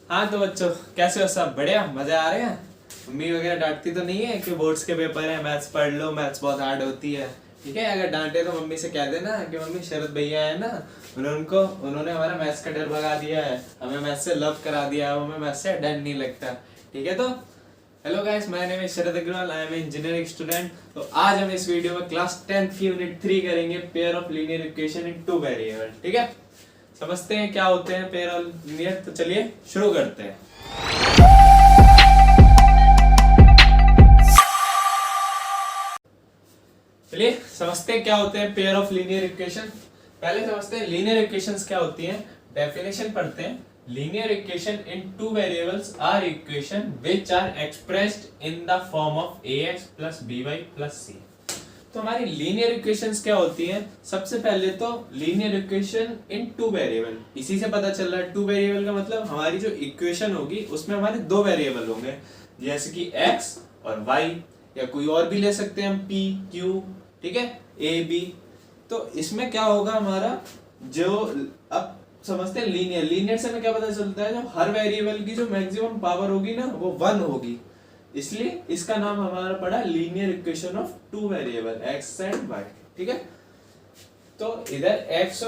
हाँ तो बच्चों, कैसे हो? सब बढ़िया, मजे आ रहे हैं? मम्मी वगैरह डांटती तो नहीं है कि बोर्ड्स के पेपर है, मैथ्स पढ़ लो, मैथ्स बहुत हार्ड होती है? ठीक है, अगर डांटे तो मम्मी से कह देना कि मम्मी शरद भैया है ना, उन्होंने हमारा मैथ्स का डर भगा दिया है, हमें मैथ्स से लव करा दिया है, हमें मैथ्स से डर नहीं लगता। ठीक है, तो hello guys, my name is Sharad Agarwal, I am engineering student. तो आज हम इस वीडियो में क्लास 10th की यूनिट 3 करेंगे, pair of linear equation in two variable. ठीक है, समझते हैं क्या होते हैं पेयर ऑफ लीनियर। तो चलिए शुरू करते हैं। चलिए समझते हैं क्या होते हैं पेयर ऑफ लीनियर इक्वेशन। पहले समझते हैं लीनियर इक्वेशंस क्या होती हैं। डेफिनेशन पढ़ते हैं। Linear equation in two variables are equation which are expressed in the form of ax plus by plus c। तो हमारी लीनियर इक्वेशंस क्या होती हैं? सबसे पहले तो linear equation in two variable, इसी से पता चल रहा है। टू वेरिएबल का मतलब हमारी जो इक्वेशन होगी उसमें हमारे दो वेरिएबल होंगे, जैसे कि x और y, या कोई और भी ले सकते हैं हम, p q, ठीक है, a b। तो इसमें क्या होगा हमारा, जो अब समझते हैं लीनियर। लीनियर से हमें क्या पता चलता है, जब हर वेरिएबल की जो मैक्सिमम पावर होगी ना वो 1 होगी, इसलिए इसका नाम हमारा पड़ा linear equation of two variable x and y। ठीक है, तो इधर x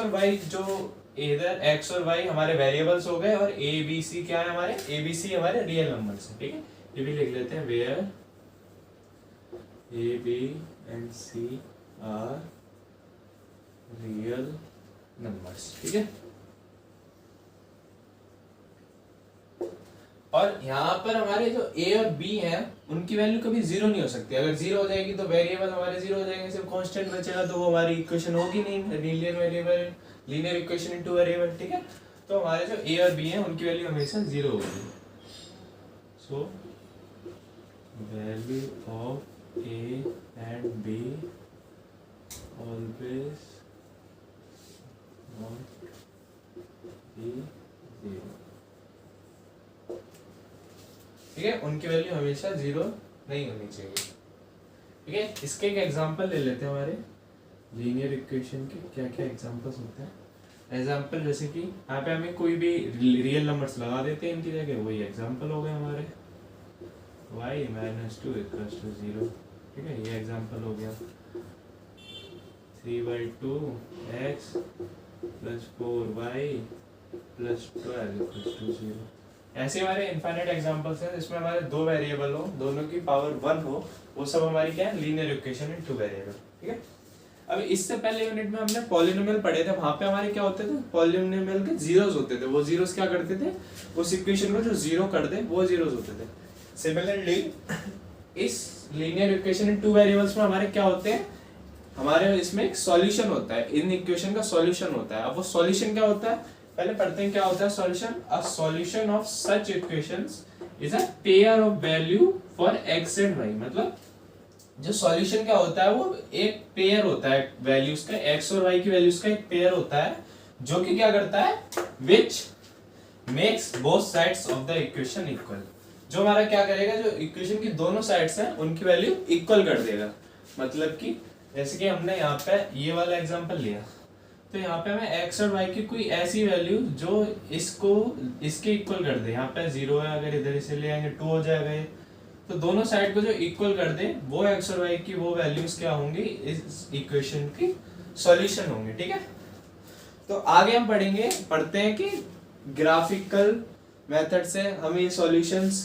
और y हमारे वेरिएबल्स हो गए, और a b c क्या है हमारे, a b c हमारे रियल नंबर्स हैं। ठीक है, ये भी लिख लेते हैं, where a b and c are real numbers. ठीक है, और यहाँ पर हमारे जो a और b हैं उनकी वैल्यू कभी जीरो नहीं हो सकती। अगर जीरो हो जाएगी तो वेरिएबल हमारे जीरो हो जाएंगे, सिर्फ कांस्टेंट बचेगा, तो वो हमारी इक्वेशन होगी नहीं, linear variable, linear equation in two variable. ठीक है, तो हमारे जो a और b हैं उनकी वैल्यू हमेशा जीरो होगी। So value of a and b always not be zero. ठीक है, उनकी वैल्यू हमेशा जीरो नहीं होनी चाहिए। ठीक है, इसके एक एग्जांपल ले लेते हैं। हमारे लीनियर इक्वेशन के क्या क्या एग्जांपल्स होते हैं। एग्जांपल जैसे कि यहाँ पे हमें कोई भी रियल नंबर्स लगा देते हैं इनकी जगह, वही एग्जांपल हो गए हमारे, y - 2 = 0। ठीक है, ये एग्जांपल हो गया। 3/2 x + 4y + 12 = 0। ऐसे हमारे इनफाइनाइट एग्जांपल्स हैं जिसमें हमारे दो वेरिएबल हो, दोनों की पावर 1 हो, वो सब हमारी क्या है, linear equation in two variable. ठीक है, अब इससे पहले यूनिट में हमने पॉलिनोमियल पढ़े थे, वहां पे हमारे क्या होते थे, पॉलिनोमियल के जीरोस होते थे। वो जीरोस क्या करते थे, उस इक्वेशन को जो जीरो कर दे वो जीरोस होते थे। सिमिलरली इस linear equation in two variables में हमारे क्या होते हैं, हमारे इसमें एक सॉल्यूशन होता है, इन इक्वेशन का सॉल्यूशन होता है। अब वो सॉल्यूशन क्या होता है, पहले पढ़ते हैं क्या होता है solution. A solution of such equations is a pair of value for x and y। मतलब जो सॉल्यूशन क्या होता है, वो एक पेयर होता है वैल्यूज का, x और y की वैल्यूज का एक पेयर होता है, जो कि क्या करता है, which makes both sides of the equation equal. जो हमारा क्या करेगा, जो इक्वेशन की दोनों साइड्स हैं उनकी वैल्यू इक्वल कर देगा। मतलब कि जैसे कि हमने यहाँ पे ये वाला एग्जांपल लिया, तो यहाँ पे हमें x और y की कोई ऐसी वैल्यू जो इसको इसके इक्वल कर दे। यहाँ पे 0 है, अगर इधर इसे ले आएंगे 2 हो जाएगा ये। तो दोनों साइड को जो इक्वल कर दे, वो x और y की वो वैल्यूज क्या होंगी, इस इक्वेशन की सॉल्यूशन होंगे। ठीक है, तो आगे हम पढ़ते हैं कि ग्राफिकल मेथड से हम ये सॉल्यूशंस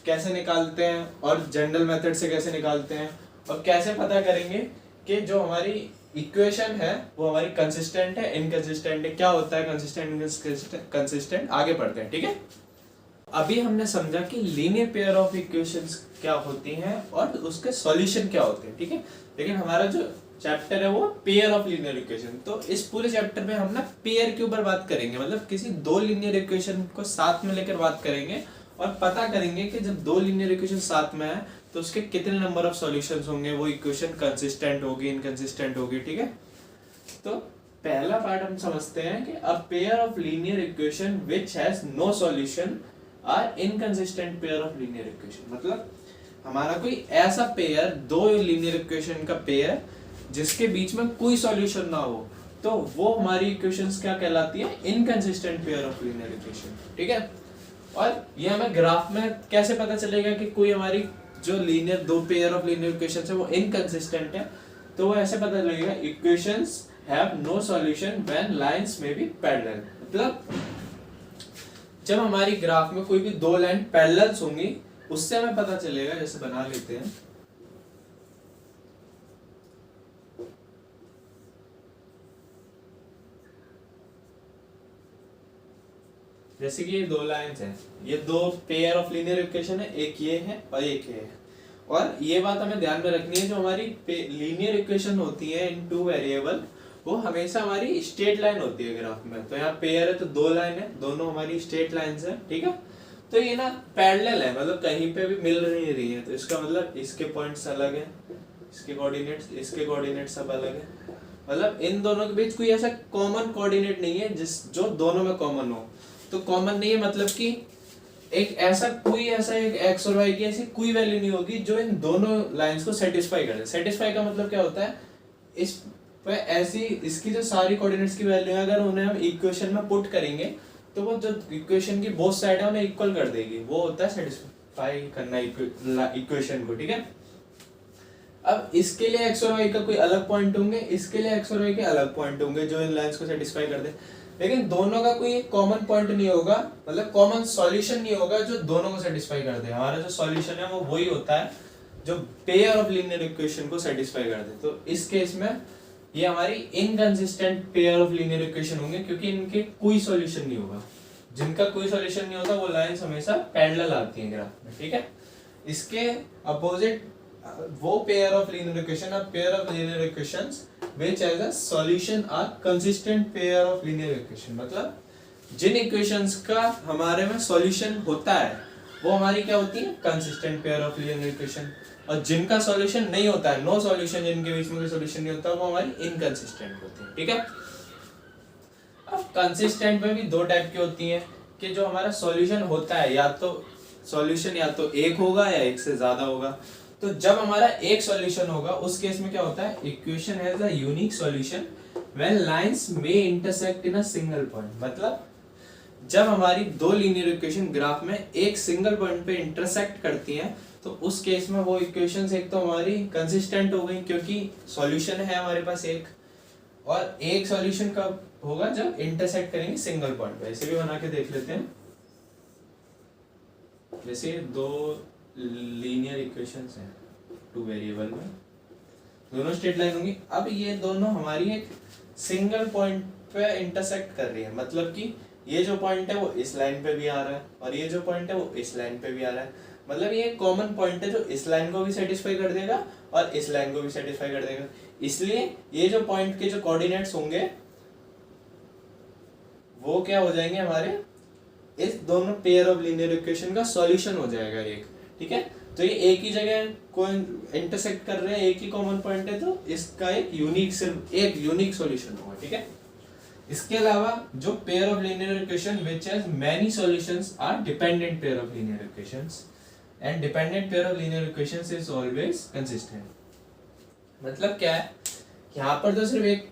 कैसे निकालते हैं, और जनरल मेथड से कैसे निकालते हैं, और कैसे पता करेंगे कि जो हमारी इक्वेशन है वो हमारी कंसिस्टेंट है, इनकंसिस्टेंट है, क्या होता है कंसिस्टेंट, आगे पढ़ते हैं। ठीक है, अभी हमने समझा कि लीनियर पेयर ऑफ इक्वेशंस क्या होती हैं और उसके सॉल्यूशन क्या होते हैं। ठीक है, लेकिन हमारा जो चैप्टर है वो पेयर ऑफ लीनियर इक्वेशन, तो इस पूरे चैप्टर में हम ना पेयर के ऊपर बात करेंगे। मतलब किसी दो लीनियर इक्वेशन को साथ में लेकर बात करेंगे और पता करेंगे कि जब दो लीनियर इक्वेशन साथ में है तो उसके कितने नंबर ऑफ सॉल्यूशंस होंगे, वो इक्वेशन कंसिस्टेंट होगी, इनकंसिस्टेंट होगी। ठीक है, तो पहला पार्ट हम समझते हैं कि a pair of linear equation which has no solution are inconsistent pair of linear equation. मतलब हमारा कोई ऐसा पेयर, दो लीनियर इक्वेशन का पेयर जिसके बीच में कोई सॉल्यूशन ना हो, तो वो हमारी इक्वेशंस क्या कहलाती है, inconsistent pair of linear equation. ठीक है, और ये हमें ग्राफ में कैसे पता चलेगा कि कोई हमारी जो लीनियर दो पेयर ऑफ लीनियर इक्वेशंस है वो इनकंसिस्टेंट है, तो वो ऐसे पता लगेगा equations have no solution when lines may be parallel. मतलब जब हमारी ग्राफ में कोई भी दो लाइन पैरेलल्स होंगी उससे हमें पता चलेगा, जैसे बना लेते हैं, जैसे कि ये दो लाइंस हैं, ये दो पेयर ऑफ लीनियर इक्वेशन है, एक ये है और एक ये है। और ये बात हमें ध्यान में रखनी है, जो हमारी लीनियर इक्वेशन होती है इन टू वेरिएबल वो हमेशा हमारी स्ट्रेट लाइन होती है ग्राफ में। तो यहाँ पेयर है तो दो लाइन है, दोनों हमारी स्ट्रेट लाइंस है, ठीक है। तो ये ना पैरेलल है, मतलब कहीं पे भी मिल नहीं रही है, तो इसका मतलब इसके पॉइंट्स अलग है, इसके कोऑर्डिनेट्स सब अलग है। मतलब इन दोनों के बीच कोई ऐसा कॉमन कोऑर्डिनेट नहीं है जिस जो दोनों में कॉमन हो। तो कॉमन नहीं है मतलब कि एक ऐसा एक एक्स और वाई की ऐसी कोई वैल्यू नहीं होगी जो इन दोनों लाइंस को सेटिस्फाई करे। सेटिस्फाई का मतलब क्या होता है, इस पे ऐसी इसकी जो सारी कोऑर्डिनेट्स की वैल्यू है अगर उन्हें हम इक्वेशन में पुट करेंगे तो वो जो इक्वेशन की बोथ साइड है उन्हें इक्वल कर देगी, वो होता है सेटिस्फाई करना इक्वेशन को, ठीक है। अब इसके लिए एक्स और वाई का कोई अलग पॉइंट होंगे, इसके लिए एक्स और वाई के अलग पॉइंट होंगे जो इन लाइंस को सेटिस्फाई कर दे, लेकिन दोनों का कोई कॉमन पॉइंट नहीं होगा, मतलब कॉमन सॉल्यूशन नहीं होगा जो दोनों को सेटिस्फाई कर दे। हमारा जो सॉल्यूशन है वो वही होता है जो पेयर ऑफ लीनियर इक्वेशन को सेटिस्फाई कर दे। तो इस केस में ये हमारी inconsistent pair of linear equation होंगे, क्योंकि इनके कोई सॉल्यूशन नहीं होगा। जिनका कोई सॉल्यूशन नहीं होता वो लाइंस हमेशा पैरेलल आती हैं ग्राफ में, ठीक है। इसके अपोजिट वो पेयर ऑफ लीनियर इक्वेशन और pair of linear equations which has a solution are consistent pair of linear equation. मतलब जिन इक्वेशंस का हमारे में सॉल्यूशन होता है वो हमारी क्या होती है, consistent pair of linear equation. और जिनका सॉल्यूशन नहीं होता है, नो सॉल्यूशन, जिनके बीच में कोई सॉल्यूशन नहीं होता, वो हमारी इनकंसिस्टेंट होती है, ठीक है। अब कंसिस्टेंट में भी दो टाइप की होती हैं कि जो हमारा सॉल्यूशन होता है या तो सॉल्यूशन या तो एक होगा या एक से ज्यादा होगा। तो जब हमारा एक सॉल्यूशन होगा उस केस में क्या होता है, equation has a unique solution when lines may intersect in a single point. मतलब जब हमारी दो लीनियर इक्वेशन ग्राफ में एक सिंगल पॉइंट पे इंटरसेक्ट करती हैं तो उस केस में वो इक्वेशंस एक तो हमारी कंसिस्टेंट हो गई क्योंकि सॉल्यूशन है हमारे पास एक, और एक सॉल्यूशन कब होगा, जब इंटरसेक्ट करेंगे सिंगल पॉइंट पे। ऐसे भी बना के देख लेते हैं, जैसे दो लीनियर इक्वेशंस हैं टू वेरिएबल में, दोनों स्ट्रेट लाइन होंगी। अब ये दोनों हमारी एक सिंगल पॉइंट पे इंटरसेक्ट कर रही है, मतलब कि ये जो पॉइंट है वो इस लाइन पे भी आ रहा है और ये जो पॉइंट है वो इस लाइन पे भी आ रहा है। मतलब ये कॉमन पॉइंट है जो इस लाइन को भी सेटिस्फाई कर देगा और इस लाइन को भी सेटिस्फाई कर देगा। इसलिए ये जो पॉइंट के जो कोऑर्डिनेट्स होंगे वो क्या हो जाएंगे, हमारे इस दोनों पेयर ऑफ लीनियर इक्वेशन का सॉल्यूशन हो जाएगा एक, ठीक है। तो ये एक ही जगह को इंटरसेक्ट कर रहे हैं, एक ही कॉमन पॉइंट है, तो इसका एक यूनिक सॉल्यूशन होगा, ठीक है। इसके अलावा जो pair of linear equation which has many solutions are dependent pair of linear equations and dependent pair of linear equations is always consistent. मतलब क्या है, यहाँ पर तो सिर्फ एक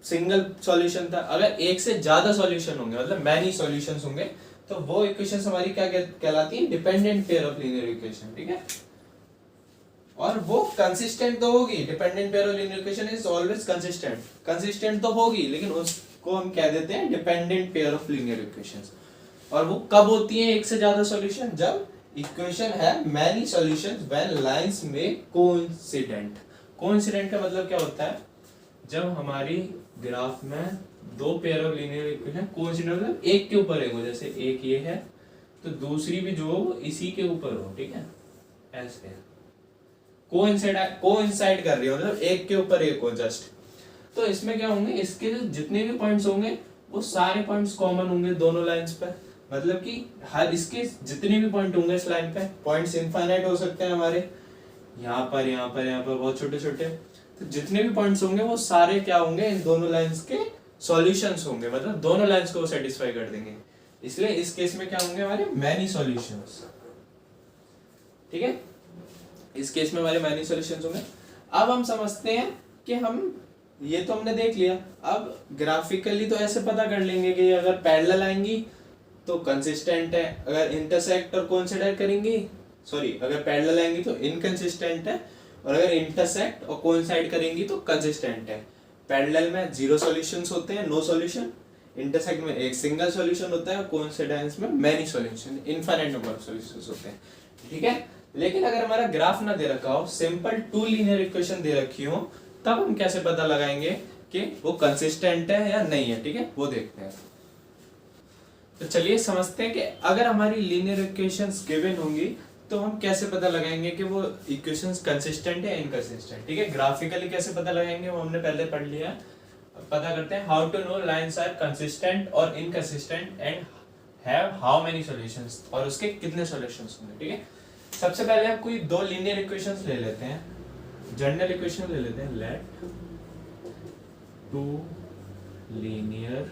सिंगल सॉल्यूशन था, अगर एक से ज्यादा सॉल्यूशन होंगे मतलब मेनी सॉल्यूशंस होंगे तो वो इक्वेशंस हमारी क्या कहलाती है, dependent pair of linear equation, ठीक है। और वो कंसिस्टेंट तो होगी, dependent pair of linear equation is always consistent तो होगी, लेकिन उसको हम कह देते हैं dependent pair of linear equations. और वो कब होती है एक से ज्यादा सॉल्यूशन, जब इक्वेशन है मैनी सॉल्यूशंस व्हेन लाइंस में कोइंसिडेंट। कोइंसिडेंट का मतलब क्या होता है, जब हमारी ग्राफ में दो pair of linear equation coincident मतलब एक के ऊपर एक हो, जैसे एक ये है तो दूसरी भी जो हो इसी के ऊपर हो, ठीक है, ऐसे कोइंसाइड कर रही हो, मतलब एक के ऊपर एक हो जस्ट। तो इसमें क्या होंगे, इसके जितने भी पॉइंट्स होंगे वो सारे पॉइंट्स कॉमन होंगे दोनों लाइंस पे। मतलब कि हर इसके जितने भी पॉइंट होंगे इस लाइन पे, पॉइंट्स इनफाइनाइट हो सकते हैं हमारे, यहाँ पर बहुत छोटे छोटे, तो जितने भी पॉइंट्स होंगे वो सारे क्या होंगे, इन दोनों लाइंस के सॉल्यूशंस होंगे, मतलब दोनों लाइंस को सेटिस्फाई कर देंगे। इसलिए इस केस में क्या होंगे, हमारे मैनी सॉल्यूशंस, ठीक है। इस केस में हमारे मैनी सॉल्यूशंस होंगे। अब हम समझते हैं कि हम ये तो हमने देख लिया, अब ग्राफिकली तो ऐसे पता कर लेंगे कि अगर पैरेलल आएंगी तो कंसिस्टेंट है, अगर इंटरसेक्ट और कोइंसिडेंट करेंगी, सॉरी अगर पैरेलल आएंगी तो इनकंसिस्टेंट है, और अगर इंटरसेक्ट और कोइंसाइड करेंगी तो कंसिस्टेंट है। पैरेलल में 0 सॉल्यूशंस होते हैं, नो सॉल्यूशन, इंटरसेक्ट में एक सिंगल सॉल्यूशन होता है, कोइंसिडेंस में many solution, infinite number of solutions होते हैं, ठीक है। लेकिन अगर हमारा ग्राफ ना दे रखा हो, सिंपल 2 लीनियर इक्वेशन दे रखी हो, तब हम कैसे पता लगाएंगे कि वो कंसिस्टेंट है या नहीं है, ठीक है, वो देखते हैं। तो चलिए समझते हैं कि अगर हमारी लीनियर इक्वेशंस गिवन होंगी तो हम कैसे पता लगाएंगे कि वो इक्वेशंस कंसिस्टेंट है इंकंसिस्टेंट, ठीक है। ग्राफिकली कैसे पता लगाएंगे वो हमने पहले पढ़ लिया। पता करते हैं how to know lines are consistent और inconsistent and have how many solutions, और उसके कितने सॉल्यूशंस होंगे, ठीक है। सबसे पहले हम कोई 2 लीनियर इक्वेशंस ले लेते हैं, जनरल इक्वेशन ले लेते हैं। Let 2 linear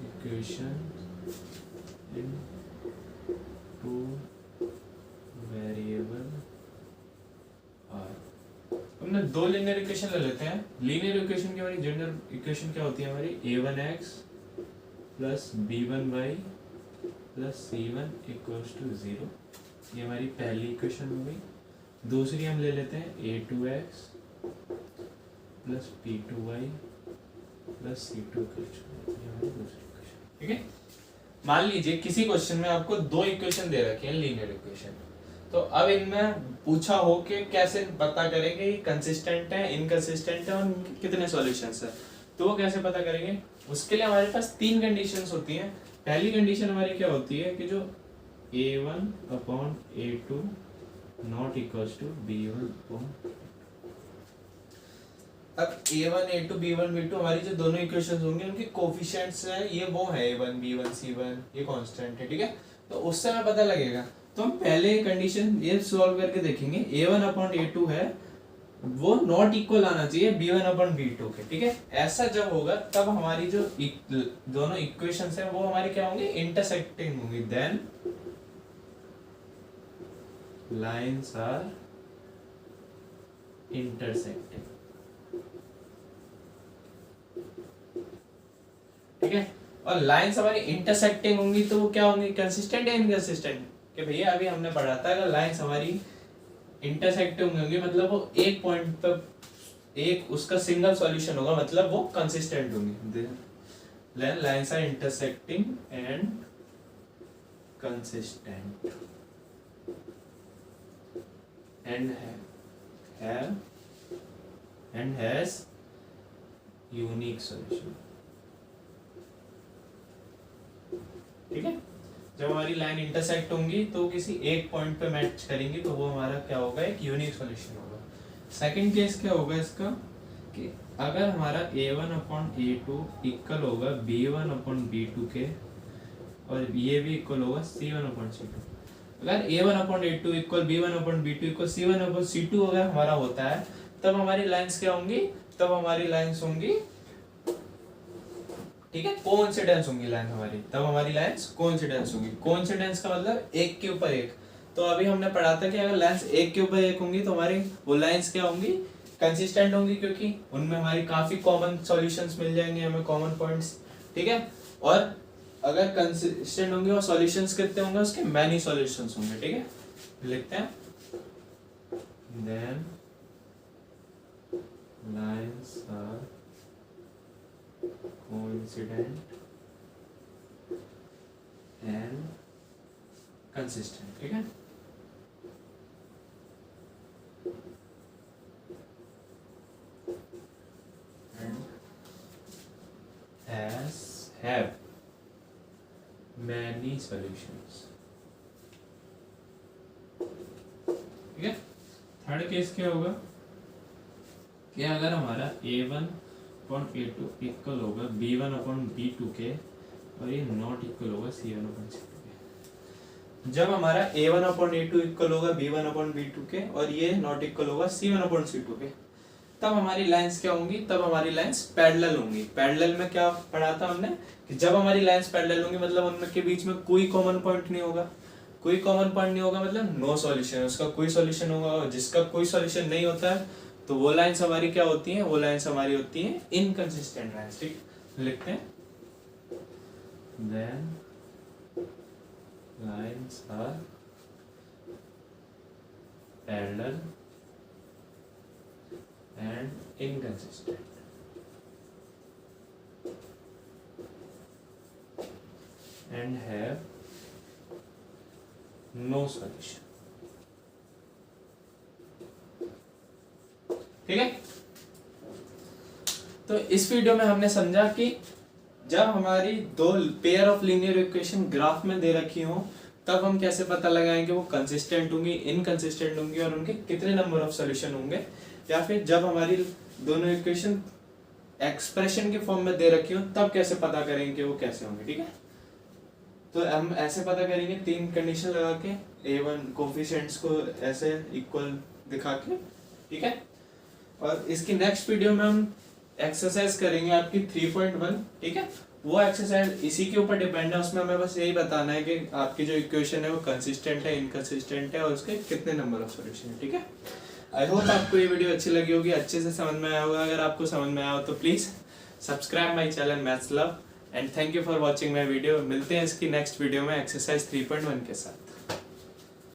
equation in 2 variable are. हमने 2 लीनियर इक्वेशन ले लेते हैं। लीनियर इक्वेशन की हमारी जनरल इक्वेशन क्या होती है हमारी, a1x plus b1y plus c1 equals to 0। ये हमारी पहली इक्वेशन हो गई। दूसरी हम ले लेते हैं a2x plus b2y plus c2 equals to 0। ये हमारी दूसरी इक्वेशन, ठीक है। मान लीजिए किसी क्वेश्चन में आपको 2 इक्वेशन दे रखे हैं लीनियर इक्वेशन, तो अब इनमें पूछा हो कि कैसे पता करेंगे ये कंसिस्टेंट है इनकंसिस्टेंट है और कितने सॉल्यूशंस है, तो वो कैसे पता करेंगे। उसके लिए हमारे पास 3 कंडीशंस होती हैं। पहली कंडीशन हमारी क्या होती है कि जो a1 upon a2 not equals to b1 upon. अब a1 a2 b1 b2 हमारी जो दोनों इक्वेशंस होंगे उनके कोफिशिएंट्स है, ये वो है a1 b1 c1, ये कांस्टेंट है, ठीक है। तो उससे हमें पता लगेगा। तो हम पहले कंडीशन ये सॉल्व करके देखेंगे। a1 अपॉन a2 है वो नॉट इक्वल आना चाहिए b1 अपॉन b2 के, ठीक है। ऐसा जब होगा तब हमारी जो दोनों इक्वेशंस हैं वो हमारी क्या होंगी, इंटरसेक्टिंग होंगी। देन लाइंस आर इंटरसेक्टिंग, ठीक है। और लाइंस हमारी इंटरसेक्टिंग होंगी तो वो क्या होंगी, कंसिस्टेंट या इनकंसिस्टेंट। कि भैया अभी हमने पढ़ा था अगर लाइंस हमारी इंटरसेक्टिंग होंगी मतलब वो एक पॉइंट पर एक उसका सिंगल सॉल्यूशन होगा, मतलब वो कंसिस्टेंट होंगी। Then lines are intersecting and consistent and have and has unique solution, ठीक है। जब हमारी लाइन इंटरसेक्ट होंगी तो किसी एक पॉइंट पे मैच करेंगी तो वो हमारा क्या होगा, एक यूनिक सॉल्यूशन होगा। सेकंड केस क्या होगा इसका कि अगर हमारा a1 अपॉन a2 इक्वल होगा b1 अपॉन b2 के, और ये भी इक्वल होगा c1 अपॉन c2। अगर a1 upon a2 equal b1 upon b2 equal c1 upon c2 अगर हमारा होता है तब हमारी लाइंस क्या होंगी, तब हमारी लाइंस होंगी, ठीक है, कोइंसिडेंस होंगी लाइन हमारी, तब हमारी लाइंस कोइंसिडेंस होंगी। कोइंसिडेंस का मतलब एक के ऊपर एक। तो अभी हमने पढ़ा था कि अगर लाइंस एक के ऊपर एक होंगी तो हमारी वो लाइंस क्या होंगी, कंसिस्टेंट होंगी, क्योंकि उनमें हमारी काफी कॉमन सॉल्यूशंस मिल जाएंगे हमें, कॉमन पॉइंट्स, ठीक है। और अगर कंसिस्टेंट होंगे और सॉल्यूशंस कितने होंगे, उसके मैनी सॉल्यूशंस होंगे, ठीक है। लिखते हैं then lines are coincident and consistent, ठीक है। and have many solutions, ठीक है। थर्ड केस क्या होगा कि अगर हमारा a1 अपॉन a2 इक्वल होगा b1 अपॉन b2 के, और ये नॉट इक्वल होगा c1 अपॉन c2 के। जब हमारा a1 अपॉन a2 इक्वल होगा b1 अपॉन b2 के और ये नॉट इक्वल होगा c1 अपॉन c2 के, तब हमारी लाइंस क्या होंगी, तब हमारी लाइंस पैरेलल होंगी। पैरेलल में क्या पढ़ा था हमने कि जब हमारी लाइंस पैरेलल होंगी मतलब उनके बीच में कोई कॉमन पॉइंट नहीं होगा। कोई कॉमन पॉइंट नहीं होगा मतलब नो सॉल्यूशन, उसका कोई सॉल्यूशन होगा, और जिसका कोई सॉल्यूशन नहीं होता है तो वो लाइंस हमारी क्या होती हैं, वो लाइंस हमारी होती हैं इनकंसिस्टेंट लाइंस, ठीक। लिखते हैं then equations are parallel and inconsistent. And have no solution. ठीक है। तो इस वीडियो में हमने समझा कि जब हमारी दो pair of linear equation graph में दे रखी हो तब हम कैसे पता लगाएंगे वो कंसिस्टेंट होंगी, इनकंसिस्टेंट होंगी और उनके कितने नंबर ऑफ सॉल्यूशन होंगे, या फिर जब हमारी दोनों इक्वेशन एक्सप्रेशन के फॉर्म में दे रखी हो तब कैसे पता करेंगे वो कैसे होंगे। ठीक है, तो हम ऐसे पता करेंगे 3 कंडीशन लगा के, A1 कोफिशिएंट्स को ऐसे इक्वल दिखा के। ठीक है, और इसकी नेक्स्ट वीडियो में हम एक्सरसाइज करेंगे आपकी 3.1। ठीक है, वो एक्सरसाइज इसी के ऊपर डिपेंड है, उसमें हमें बस यही बताना है कि आपकी जो इक्वेशन है वो कंसिस्टेंट है, इनकंसिस्टेंट है और उसके कितने नंबर ऑफ सॉल्यूशन है। ठीक है, आई होप आपको ये वीडियो अच्छी लगी होगी, अच्छे से समझ में आया होगा। अगर आपको समझ में आया हो तो please subscribe my channel maths love and thank you for watching my video. मिलते हैं इसकी नेक्स्ट वीडियो में एक्सरसाइज 3.1 के साथ।